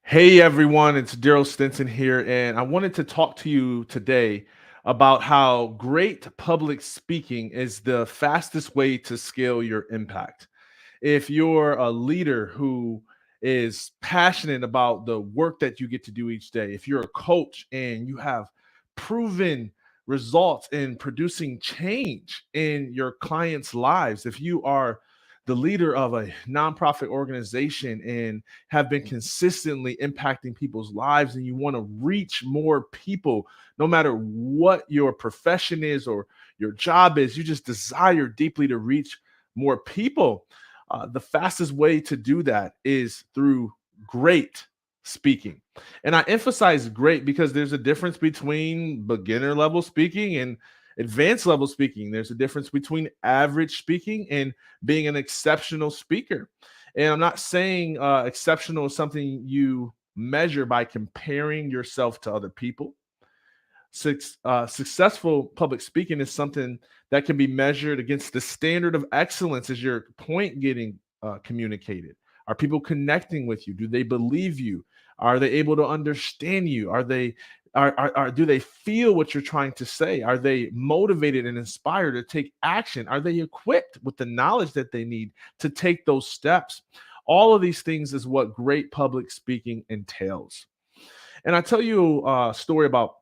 Hey everyone, it's Daryl Stinson here, and I wanted to talk to you today about how great public speaking is the fastest way to scale your impact. If you're a leader who is passionate about the work that you get to do each day, if you're a coach and you have proven results in producing change in your clients' lives, if you are the leader of a nonprofit organization and have been consistently impacting people's lives and you want to reach more people, no matter what your profession is or your job is, you just desire deeply to reach more people. The fastest way to do that is through great speaking. And I emphasize great because there's a difference between beginner level speaking and advanced level speaking. There's a difference between average speaking and being an exceptional speaker. And I'm not saying exceptional is something you measure by comparing yourself to other people. Successful public speaking is something that can be measured against the standard of excellence. Is your point getting communicated? Are people connecting with you? Do they believe you? Are they able to understand you? Do they feel what you're trying to say? Are they motivated and inspired to take action? Are they equipped with the knowledge that they need to take those steps? All of these things is what great public speaking entails. And I tell you a story about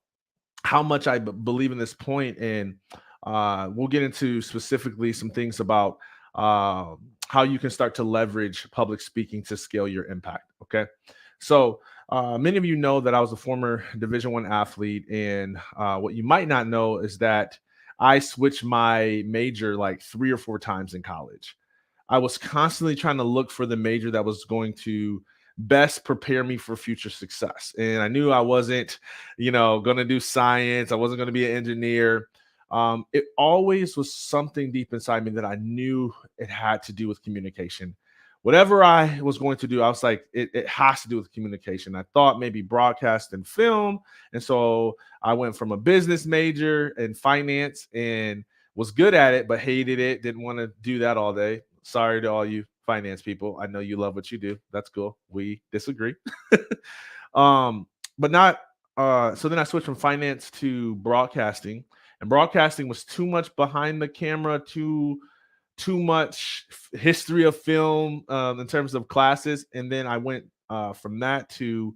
how much I believe in this point, and we'll get into specifically some things about how you can start to leverage public speaking to scale your impact. Okay, so many of you know that I was a former Division I athlete, and what you might not know is that I switched my major like 3 or 4 times in college. I was constantly trying to look for the major that was going to best prepare me for future success. And I knew I wasn't, going to do science. I wasn't going to be an engineer. It always was something deep inside me that I knew it had to do with communication. Whatever I was going to do, I was like, it has to do with communication. I thought maybe broadcast and film. And so I went from a business major in finance and was good at it, but hated it. Didn't want to do that all day. Sorry to all you finance people. I know you love what you do. That's cool. We disagree. um, but not so then I switched from finance to broadcasting, and broadcasting was too much behind the camera, too much history of film in terms of classes. And then I went from that to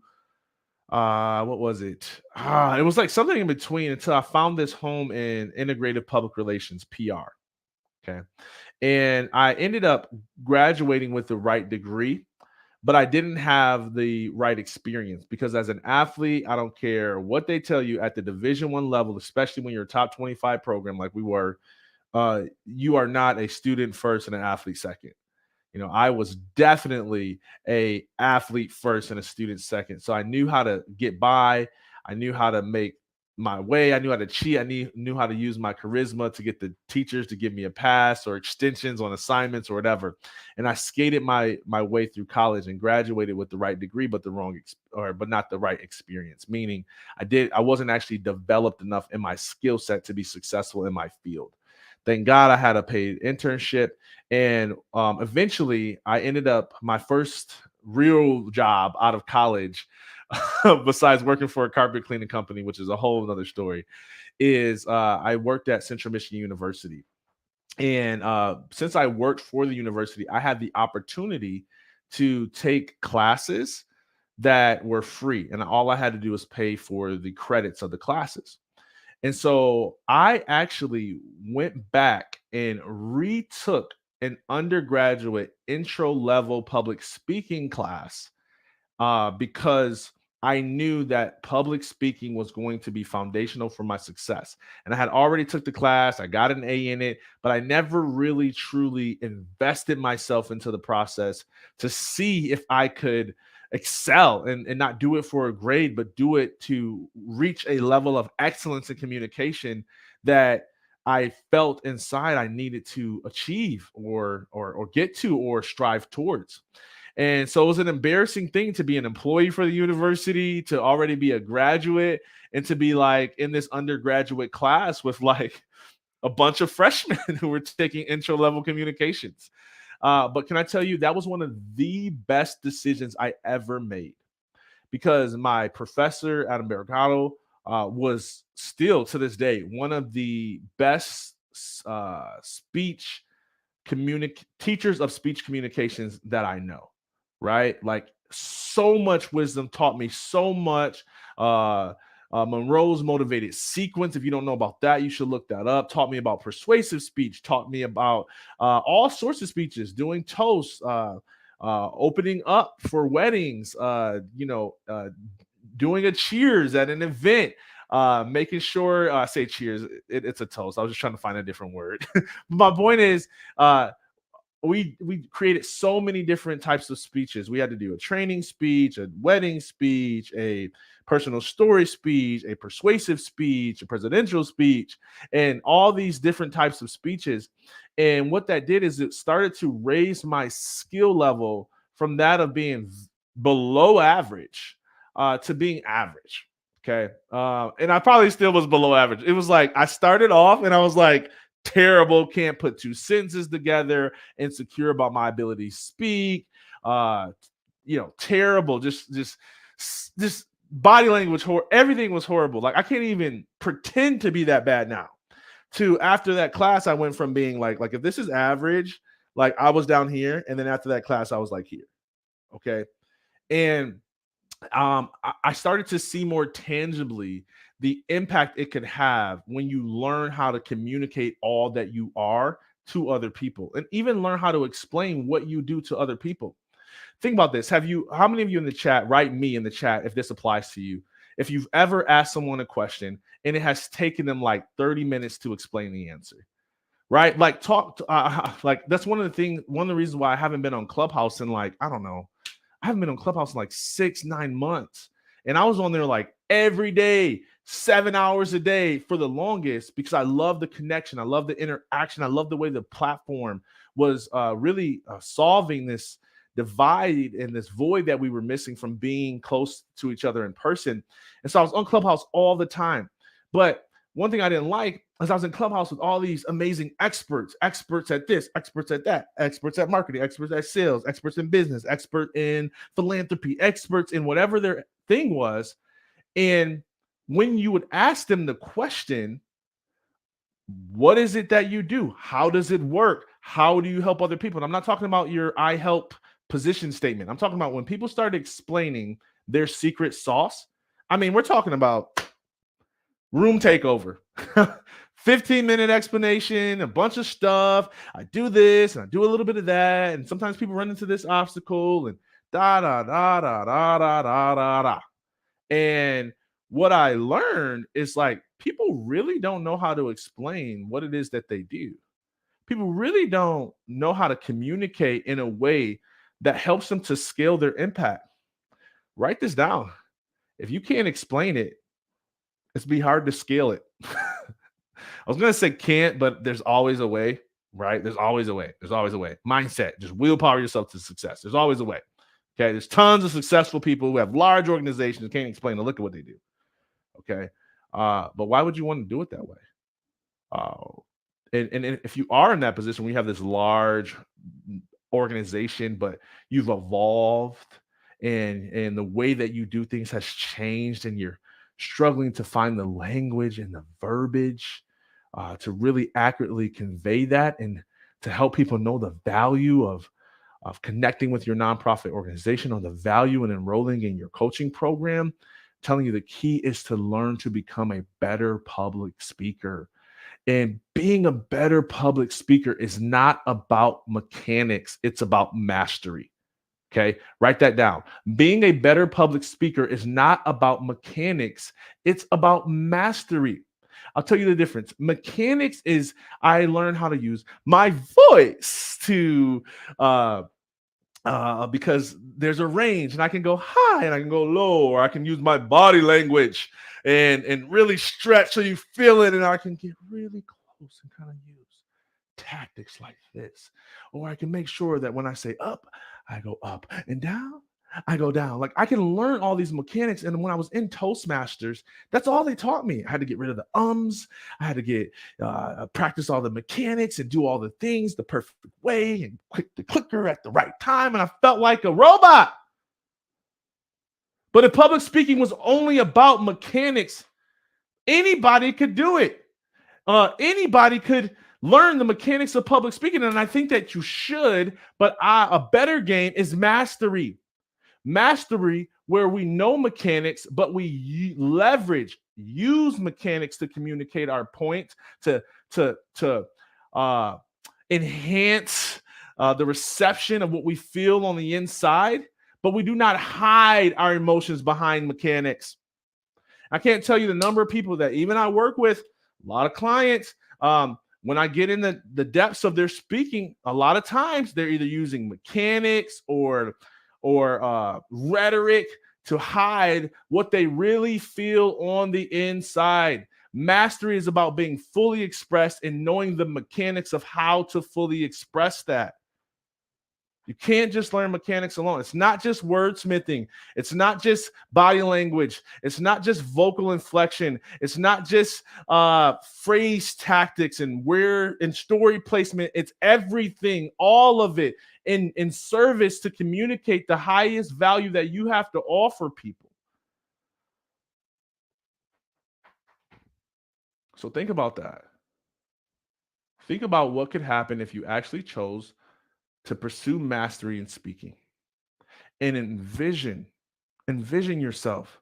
what was it? It was like something in between until I found this home in integrative public relations, PR. Okay. And I ended up graduating with the right degree, but I didn't have the right experience because as an athlete, I don't care what they tell you at the Division I level, especially when you're a top 25 program like we were, you are not a student first and an athlete second. I was definitely a athlete first and a student second. So I knew how to get by. I knew how to make my way. I knew how to cheat. I knew how to use my charisma to get the teachers to give me a pass or extensions on assignments or whatever. And I skated my way through college and graduated with the right degree, but but not the right experience. Meaning I wasn't actually developed enough in my skill set to be successful in my field. Thank God I had a paid internship, and eventually I ended up my first real job out of college, besides working for a carpet cleaning company, which is a whole other story, is I worked at Central Michigan University. And since I worked for the university, I had the opportunity to take classes that were free. And all I had to do was pay for the credits of the classes. And so I actually went back and retook an undergraduate intro level public speaking class because I knew that public speaking was going to be foundational for my success. And I had already took the class, I got an A in it, but I never really truly invested myself into the process to see if I could excel and not do it for a grade, but do it to reach a level of excellence in communication that I felt inside I needed to achieve or get to or strive towards. And so it was an embarrassing thing to be an employee for the university, to already be a graduate, and to be like in this undergraduate class with like a bunch of freshmen who were taking intro level communications. But can I tell you, that was one of the best decisions I ever made because my professor, Adam Barragado, was still to this day one of the best speech teachers of speech communications that I know, right? Like so much wisdom, taught me so much. Monroe's motivated sequence. If you don't know about that, you should look that up. Taught me about persuasive speech, taught me about all sorts of speeches, doing toasts, opening up for weddings, doing a cheers at an event, making sure say cheers, it's a toast. I was just trying to find a different word. My point is, we created so many different types of speeches. We had to do a training speech, a wedding speech, a personal story speech, a persuasive speech, a presidential speech, and all these different types of speeches. And what that did is it started to raise my skill level from that of being below average to being average. Okay. And I probably still was below average. It was like I started off and I was like, terrible, can't put two sentences together, insecure about my ability to speak, terrible, just body language, everything was horrible. Like I can't even pretend to be that bad now. To after that class, I went from being like if this is average, like I was down here, and then after that class, I was like here. Okay. And I started to see more tangibly the impact it could have when you learn how to communicate all that you are to other people, and even learn how to explain what you do to other people. Think about this. How many of you in the chat, write me in the chat if this applies to you, if you've ever asked someone a question and it has taken them like 30 minutes to explain the answer, right? Like like that's one of the reasons why I haven't been on Clubhouse in like, I don't know, I haven't been on Clubhouse in like 6-9 months. And I was on there like every day, 7 hours a day for the longest, because I love the connection. I love the interaction. I love the way the platform was really solving this divide and this void that we were missing from being close to each other in person. And so I was on Clubhouse all the time. But one thing I didn't like is I was in Clubhouse with all these amazing experts at this, experts at that, experts at marketing, experts at sales, experts in business, expert in philanthropy, experts in whatever their thing was. And when you would ask them the question, what is it that you do? How does it work? How do you help other people? And I'm not talking about your I help position statement. I'm talking about when people start explaining their secret sauce. I mean, we're talking about room takeover. 15-minute explanation, a bunch of stuff. I do this and I do a little bit of that. And sometimes people run into this obstacle and da da da da da da da da da. And what I learned is like people really don't know how to explain what it is that they do. People really don't know how to communicate in a way that helps them to scale their impact. Write this down. If you can't explain it, it's be hard to scale it. I was going to say can't, but there's always a way, right? There's always a way. There's always a way. Mindset, just willpower yourself to success. There's always a way. Okay. There's tons of successful people who have large organizations who can't explain to look at what they do. Okay. But why would you want to do it that way? And if you are in that position, we have this large organization, but you've evolved and the way that you do things has changed, and you're struggling to find the language and the verbiage to really accurately convey that and to help people know the value of connecting with your nonprofit organization, or the value in enrolling in your coaching program. Telling you the key is to learn to become a better public speaker. And being a better public speaker is not about mechanics, it's about mastery. Okay, write that down. Being a better public speaker is not about mechanics, it's about mastery. I'll tell you the difference. Mechanics is I learn how to use my voice to because there's a range and I can go high and I can go low, or I can use my body language and really stretch so you feel it, and I can get really close and kind of use tactics like this. Or I can make sure that when I say up, I go up, and down, I go down. Like I can learn all these mechanics. And when I was in Toastmasters, that's all they taught me. I had to get rid of the ums. I had to get practice all the mechanics and do all the things the perfect way and click the clicker at the right time. And I felt like a robot. But if public speaking was only about mechanics, anybody could do it. Anybody could learn the mechanics of public speaking, and I think that you should. But a better game is mastery. Mastery, where we know mechanics, but we use mechanics to communicate our point, to enhance the reception of what we feel on the inside, but we do not hide our emotions behind mechanics. I can't tell you the number of people that even I work with, a lot of clients, when I get in the depths of their speaking, a lot of times they're either using mechanics or rhetoric to hide what they really feel on the inside. Mastery is about being fully expressed and knowing the mechanics of how to fully express that. You can't just learn mechanics alone. It's not just wordsmithing. It's not just body language. It's not just vocal inflection. It's not just phrase tactics and story placement. It's everything, all of it in service to communicate the highest value that you have to offer people. So think about that. Think about what could happen if you actually chose to pursue mastery in speaking, and envision yourself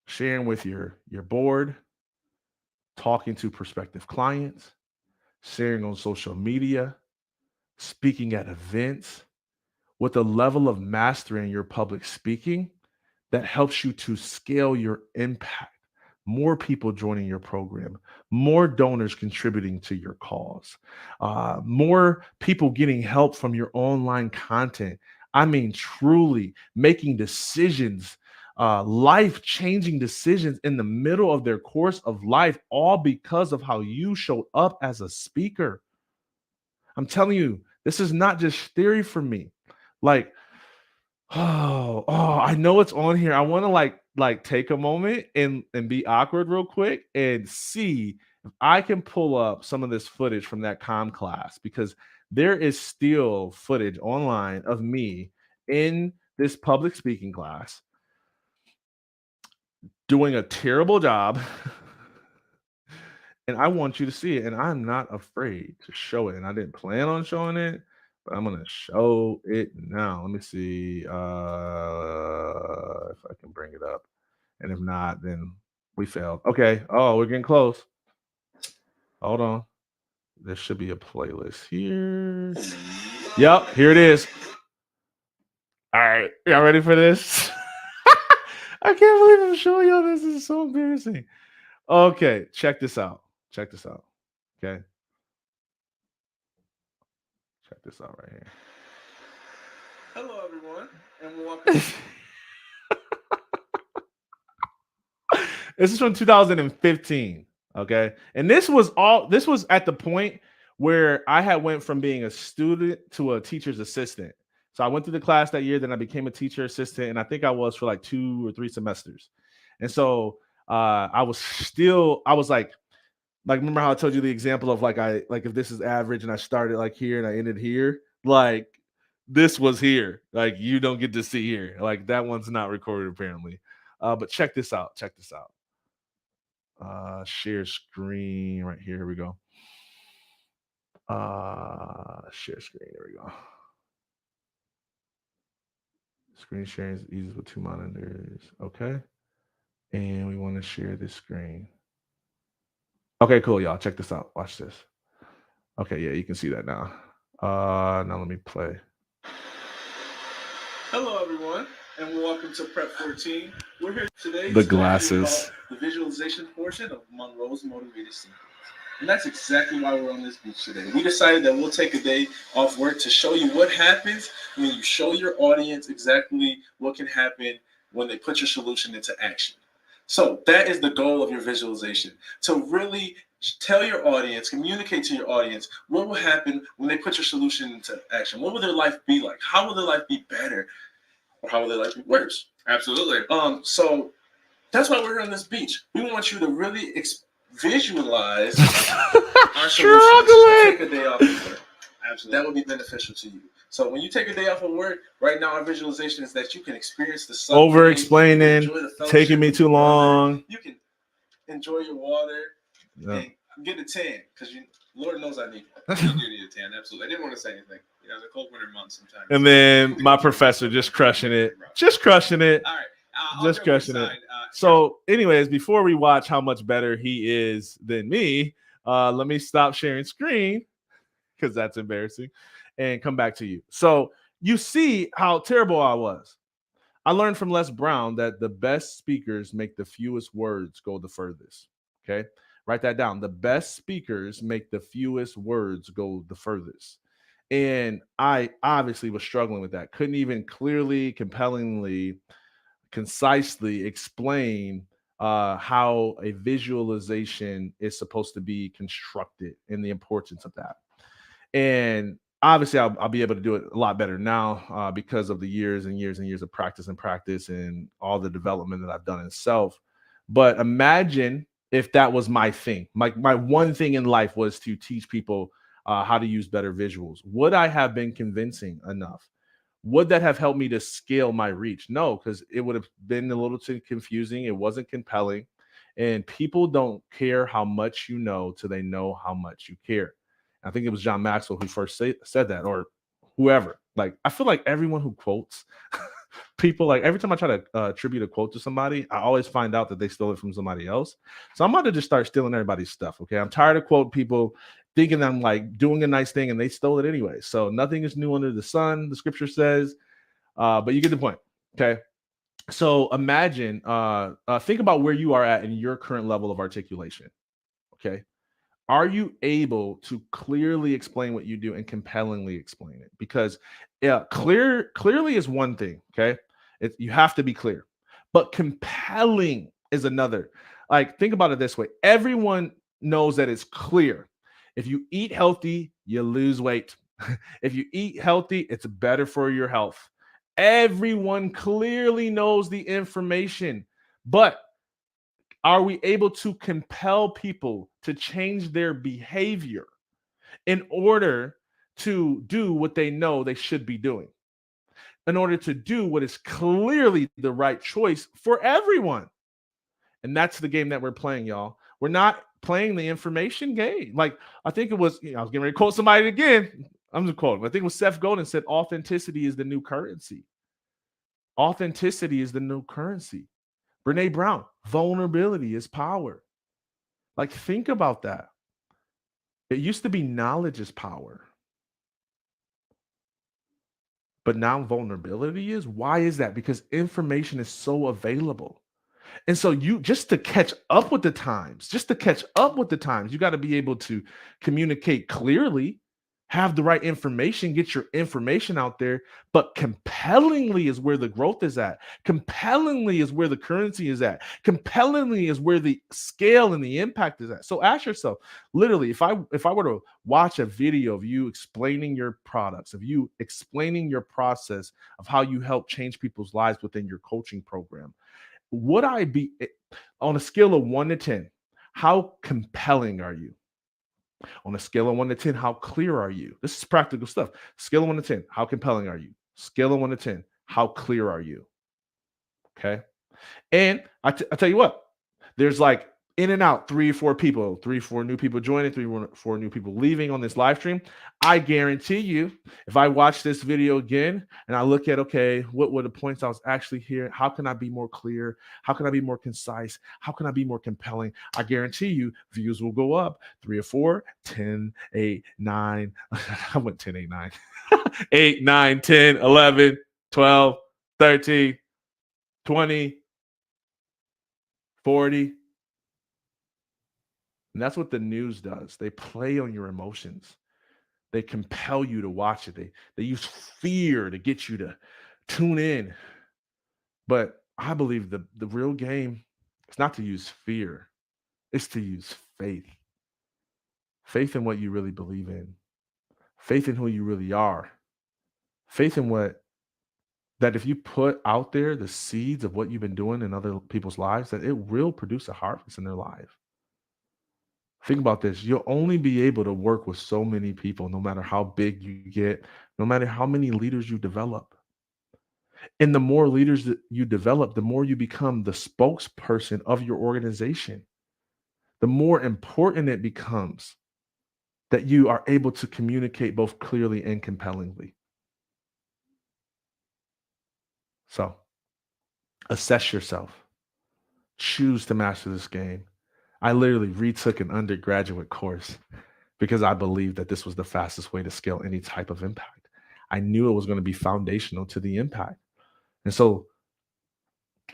sharing with your board, talking to prospective clients, sharing on social media, speaking at events, with a level of mastery in your public speaking that helps you to scale your impact. More people joining your program, more donors contributing to your cause, more people getting help from your online content. I mean, truly making decisions, life-changing decisions in the middle of their course of life, all because of how you showed up as a speaker. I'm telling you, this is not just theory for me. Like, I know it's on here. I want to like take a moment and be awkward real quick and see if I can pull up some of this footage from that comm class, because there is still footage online of me in this public speaking class doing a terrible job. And I want you to see it, and I'm not afraid to show it. And I didn't plan on showing it, but I'm gonna show it now. Let me see if I can bring it up. And if not, then we failed. Okay. Oh, we're getting close. Hold on. There should be a playlist here. Yep, here it is. All right. Y'all ready for this? I can't believe I'm showing y'all this. This is so embarrassing. Okay, check this out. Check this out. Okay. Check this out right here. Hello, everyone, and welcome. This is from 2015. Okay, and this was at the point where I had went from being a student to a teacher's assistant. So I went through the class that year, then I became a teacher assistant, and I think I was for like 2 or 3 semesters. And so I was like remember how I told you the example of like if this is average and I started like here and I ended here, like this was here, like you don't get to see here, like that one's not recorded apparently. But check this out. Share screen right here. Here we go. Share screen. There we go. Screen sharing is easy with 2 monitors. Okay. And we want to share this screen. Okay, cool, y'all. Check this out. Watch this. Okay, yeah, you can see that now. Now let me play. Hello, everyone, and welcome to Prep 14. We're here today. The glasses. The visualization portion of Monroe's Motivated Sequence. And that's exactly why we're on this beach today. We decided that we'll take a day off work to show you what happens when you show your audience exactly what can happen when they put your solution into action. So that is the goal of your visualization, to really tell your audience, communicate to your audience what will happen when they put your solution into action. What will their life be like? How will their life be better? Or how will their life be worse? Absolutely. So that's why we're on this beach. We want you to really visualize our solution. Take a day off of work. Absolutely. That would be beneficial to you. So when you take a day off of work, right now our visualization is that you can experience the sun. Over explaining, taking me too long. You can enjoy your water and get a tan because Lord knows I need one. You do need a tan, absolutely. I didn't want to say anything. You know, the cold winter months sometimes. And then my professor just crushing it. Just crushing it. All right. Just crushing it. So, anyways, before we watch how much better he is than me, let me stop sharing screen because that's embarrassing and come back to you. So you see how terrible I was. I learned from Les Brown that the best speakers make the fewest words go the furthest. Okay. Write that down. The best speakers make the fewest words go the furthest. And I obviously was struggling with that. Couldn't even clearly, compellingly, concisely explain how a visualization is supposed to be constructed and the importance of that. And obviously, I'll be able to do it a lot better now because of the years and years and years of practice and all the development that I've done in self. But imagine if that was my thing. My one thing in life was to teach people how to use better visuals. Would I have been convincing enough? Would that have helped me to scale my reach? No, because it would have been a little too confusing. It wasn't compelling. And people don't care how much you know till they know how much you care. I think it was John Maxwell who first said that, or whoever. Like, I feel like everyone who quotes people, like every time I try to attribute a quote to somebody, I always find out that they stole it from somebody else. So I'm about to just start stealing everybody's stuff. Okay. I'm tired of quoting people thinking I'm like doing a nice thing and they stole it anyway. So nothing is new under the sun, the scripture says. But you get the point. Okay. So imagine, think about where you are at in your current level of articulation. Okay. Are you able to clearly explain what you do and compellingly explain it? Because clearly is one thing. Okay. You have to be clear, but compelling is another. Like, think about it this way. Everyone knows that it's clear. If you eat healthy, you lose weight. If you eat healthy, it's better for your health. Everyone clearly knows the information, but are we able to compel people to change their behavior in order to do what they know they should be doing? In order to do what is clearly the right choice for everyone. And that's the game that we're playing, y'all. We're not playing the information game. Like, I think it was, I was getting ready to quote somebody again. I'm just quoting. I think it was Seth Godin said, authenticity is the new currency. Authenticity is the new currency. Brene Brown, vulnerability is power. Like, think about that. It used to be knowledge is power. But now vulnerability is. Why is that? Because information is so available. And so you just to catch up with the times, you got to be able to communicate clearly, have the right information, get your information out there, but compellingly is where the growth is at. Compellingly is where the currency is at. Compellingly is where the scale and the impact is at. So ask yourself, literally, if I were to watch a video of you explaining your products, of you explaining your process of how you help change people's lives within your coaching program, would I be on a scale of 1 to 10? How compelling are you? On a scale of 1 to 10, how clear are you? This is practical stuff. Scale of 1 to 10, how compelling are you? Scale of 1 to 10, how clear are you? Okay. And I tell you what, there's like in and out 3-4 people, 3-4 new people joining, 3-4 new people leaving on this live stream. I guarantee you, if I watch this video again and I look at, okay, what were the points I was actually hearing? How can I be more clear? How can I be more concise? How can I be more compelling? I guarantee you views will go up 3 or 4, 10, 8, 9. I went 10, 8, 9, 8, 9, 10, 11, 12, 13, 20, 40. And that's what the news does. They play on your emotions. They compel you to watch it. They use fear to get you to tune in. But I believe the real game is not to use fear. It's to use faith. Faith in what you really believe in. Faith in who you really are. Faith in what that if you put out there the seeds of what you've been doing in other people's lives, that it will produce a harvest in their life. Think about this. You'll only be able to work with so many people, no matter how big you get, no matter how many leaders you develop. And the more leaders that you develop, the more you become the spokesperson of your organization, the more important it becomes that you are able to communicate both clearly and compellingly. So assess yourself, choose to master this game. I literally retook an undergraduate course because I believed that this was the fastest way to scale any type of impact. I knew it was going to be foundational to the impact. And so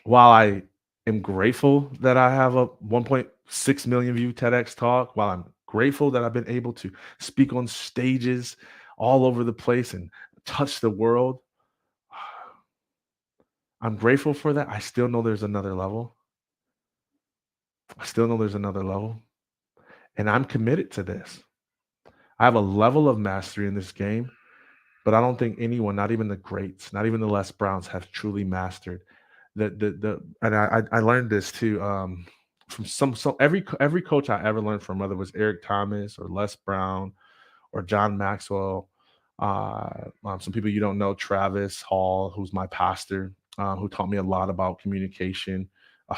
while I am grateful that I have a 1.6 million view TEDx talk, while I'm grateful that I've been able to speak on stages all over the place and touch the world, I'm grateful for that. I still know there's another level. I still know there's another level. And I'm committed to this. I have a level of mastery in this game, but I don't think anyone, not even the greats, not even the Les Browns, have truly mastered the and I learned this too from some every coach I ever learned from, whether it was Eric Thomas or Les Brown or John Maxwell, some people you don't know, Travis Hall, who's my pastor, who taught me a lot about communication,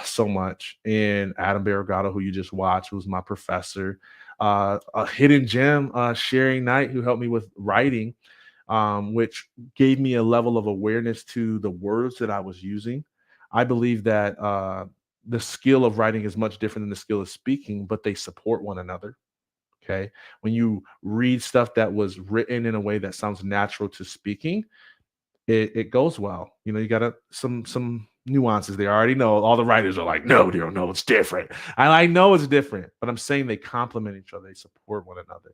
so much, and Adam Barragato, who you just watched, who's my professor, a hidden gem, Sherry Knight, who helped me with writing, which gave me a level of awareness to the words that I was using. I believe that the skill of writing is much different than the skill of speaking, but they support one another. Okay. When you read stuff that was written in a way that sounds natural to speaking, it goes well. You know, you got some nuances there. I already know all the writers are like, no, Daryl, no, it's different. I know it's different, but I'm saying they complement each other, they support one another.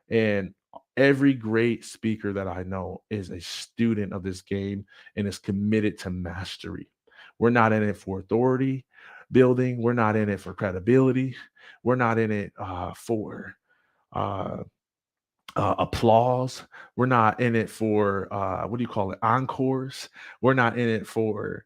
And every great speaker that I know is a student of this game and is committed to mastery. We're not in it for authority building. We're not in it for credibility. We're not in it for uh, applause. We're not in it for what do you call it? Encores. We're not in it for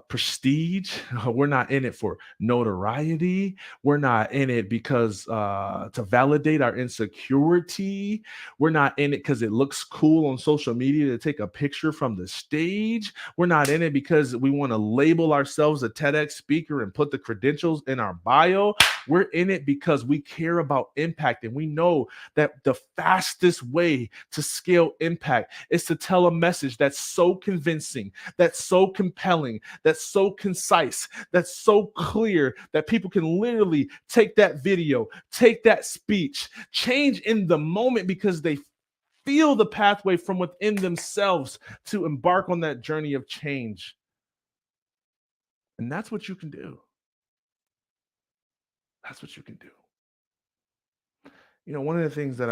prestige. We're not in it for notoriety. We're not in it because to validate our insecurity. We're not in it because it looks cool on social media to take a picture from the stage. We're not in it because we want to label ourselves a TEDx speaker and put the credentials in our bio. We're in it because we care about impact, and we know that the fastest way to scale impact is to tell a message that's so convincing, that's so compelling, that's so concise, that's so clear that people can literally take that video, take that speech, change in the moment because they feel the pathway from within themselves to embark on that journey of change. And that's what you can do. That's what you can do. You know, one of the things that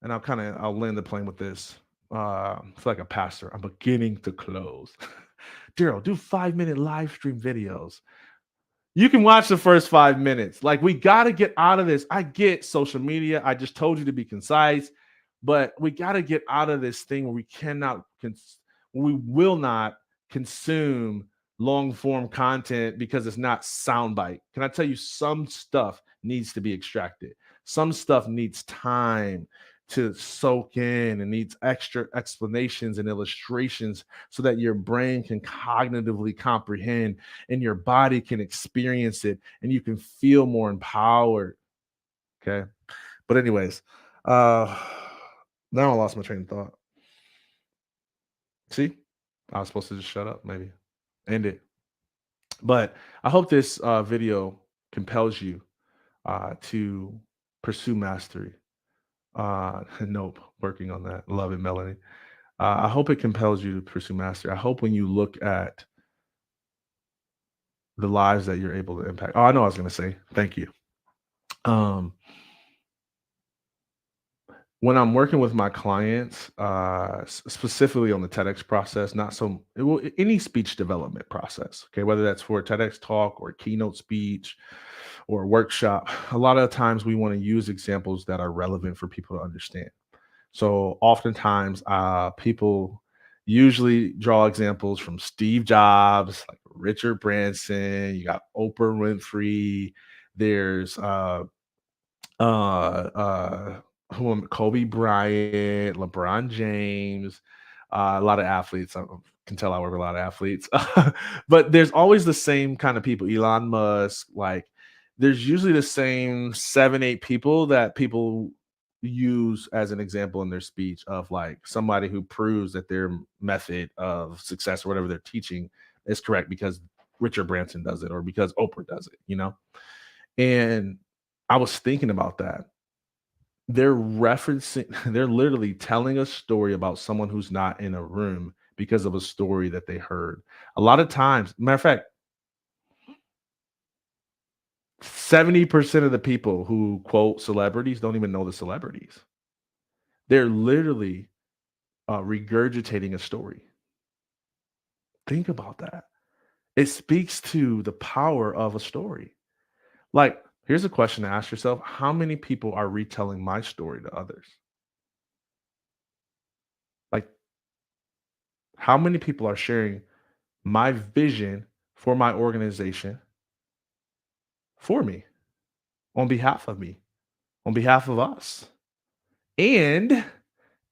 and I'll land the plane with this. It's like a pastor. I'm beginning to close. Daryl, do 5-minute live stream videos. You can watch the first 5 minutes. Like, we got to get out of this. I get social media. I just told you to be concise, but we got to get out of this thing where we will not consume long form content because it's not soundbite. Can I tell you, some stuff needs to be extracted? Some stuff needs time to soak in and needs extra explanations and illustrations so that your brain can cognitively comprehend and your body can experience it and you can feel more empowered. Okay. But anyways, uh now I lost my train of thought. See, I was supposed to just shut up, maybe end it. But I hope this video compels you to pursue mastery. Nope, working on that. Love it, Melanie. I hope it compels you to pursue mastery. I hope when you look at the lives that you're able to impact. Oh, I know what I was going to say. Thank you. Um, when I'm working with my clients, specifically on the TEDx process, not so any speech development process, okay, whether that's for a TEDx talk or a keynote speech or a workshop, a lot of times we want to use examples that are relevant for people to understand. So oftentimes, people usually draw examples from Steve Jobs, like Richard Branson. You got Oprah Winfrey, There's Kobe Bryant, LeBron James, a lot of athletes. I can tell I work with a lot of athletes, but there's always the same kind of people. Elon Musk, like there's usually the same 7, 8 people that people use as an example in their speech of like somebody who proves that their method of success or whatever they're teaching is correct because Richard Branson does it or because Oprah does it, you know? And I was thinking about that. They're referencing they're literally telling a story about someone who's not in a room because of a story that they heard. A lot of times, matter of fact, 70% of the people who quote celebrities don't even know the celebrities. They're literally regurgitating a story. Think about that. It speaks to the power of a story. Like, here's a question to ask yourself: how many people are retelling my story to others? Like, how many people are sharing my vision for my organization for me, on me, on behalf of us? And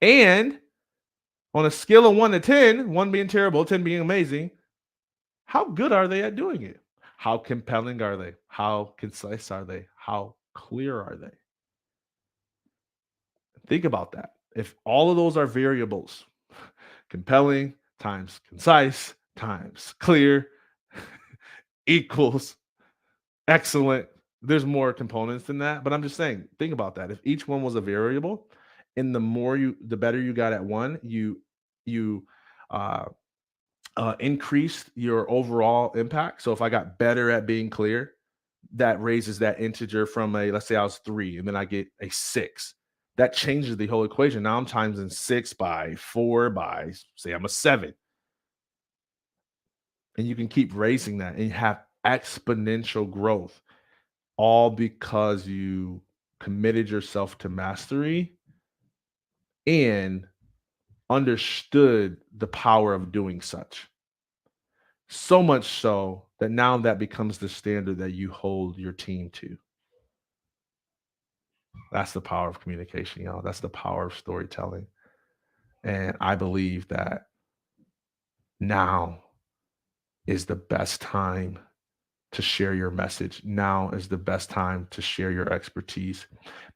and on a scale of 1 to 10, 1 being terrible, 10 being amazing, how good are they at doing it? How compelling are they? How concise are they? How clear are they? Think about that. If all of those are variables, compelling times concise times clear equals excellent. There's more components than that, but I'm just saying, think about that. If each one was a variable, and the better you got at one, you uh, increased your overall impact. So if I got better at being clear, that raises that integer from a, let's say I was 3, and then I get a 6. That changes the whole equation. Now I'm timesing 6 by 4 by, say I'm a 7, and you can keep raising that and have exponential growth, all because you committed yourself to mastery and understood the power of doing such. So much so that now that becomes the standard that you hold your team to. That's the power of communication, y'all. That's the power of storytelling. And I believe that now is the best time to share your message. Now is the best time to share your expertise.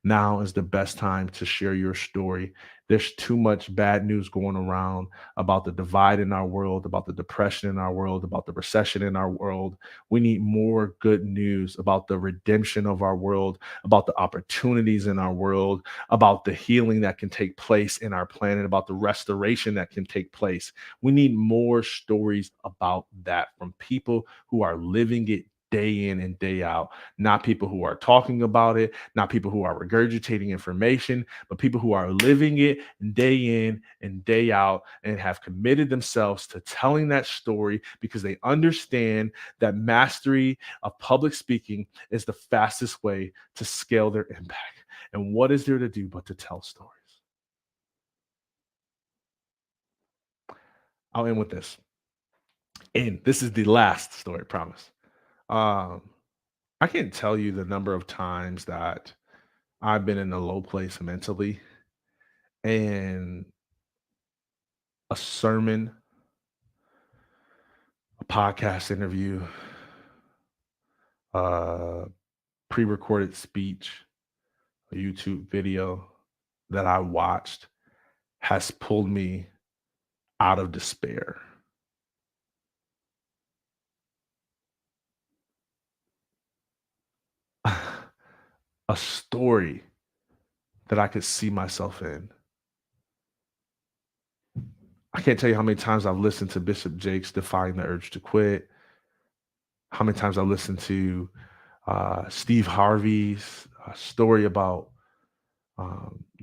Now is the best time to share your story. There's too much bad news going around about the divide in our world, about the depression in our world, about the recession in our world. We need more good news about the redemption of our world, about the opportunities in our world, about the healing that can take place in our planet, about the restoration that can take place. We need more stories about that from people who are living it day in and day out, not people who are talking about it, not people who are regurgitating information, but people who are living it day in and day out and have committed themselves to telling that story because they understand that mastery of public speaking is the fastest way to scale their impact. And what is there to do but to tell stories? I'll end with this. And this is the last story, promise. Um, I can't tell you the number of times that I've been in a low place mentally, and a sermon, a podcast interview, a pre-recorded speech, a YouTube video that I watched has pulled me out of despair. A story that I could see myself in. I can't tell you how many times I've listened to Bishop Jakes defying the urge to quit. How many times I've listened to Steve Harvey's story about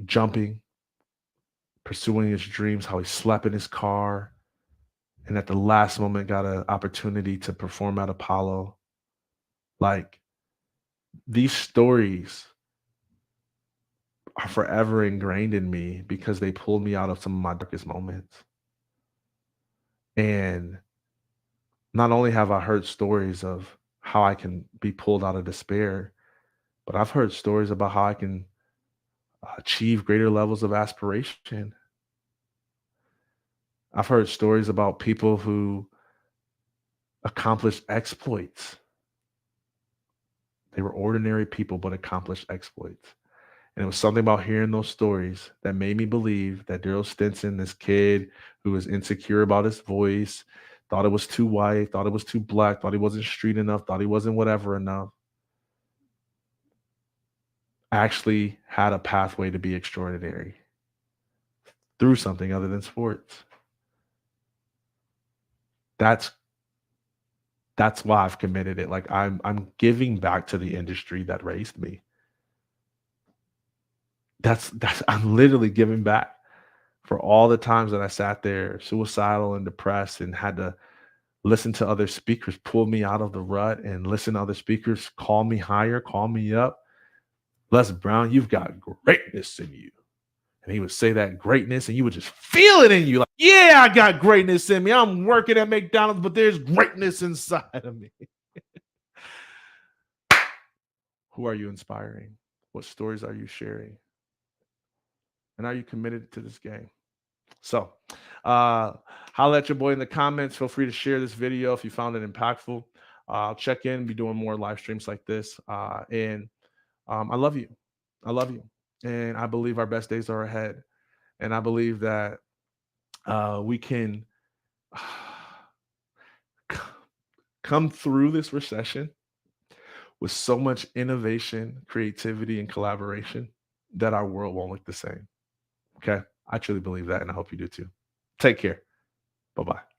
jumping, pursuing his dreams, how he slept in his car, and at the last moment got an opportunity to perform at Apollo. Like, these stories are forever ingrained in me because they pulled me out of some of my darkest moments. And not only have I heard stories of how I can be pulled out of despair, But I've heard stories about how I can achieve greater levels of aspiration. I've heard stories about people who accomplished exploits. They were ordinary people, but accomplished exploits. And it was something about hearing those stories that made me believe that Daryl Stinson, this kid who was insecure about his voice, thought it was too white, thought it was too black, thought he wasn't street enough, thought he wasn't whatever enough, actually had a pathway to be extraordinary through something other than sports. That's that's why I've committed it. Like I'm giving back to the industry that raised me. That's I'm literally giving back for all the times that I sat there suicidal and depressed and had to listen to other speakers pull me out of the rut and listen to other speakers call me higher, call me up. Les Brown, you've got greatness in you. And he would say that greatness, and you would just feel it in you. Like, yeah, I got greatness in me. I'm working at McDonald's, but there's greatness inside of me. Who are you inspiring? What stories are you sharing? And are you committed to this game? So, holla at your boy in the comments. Feel free to share this video if you found it impactful. I'll check in, be doing more live streams like this. And I love you. I love you. And I believe our best days are ahead. And I believe that we can come through this recession with so much innovation, creativity, and collaboration that our world won't look the same. Okay. I truly believe that, and I hope you do too. Take care. Bye bye.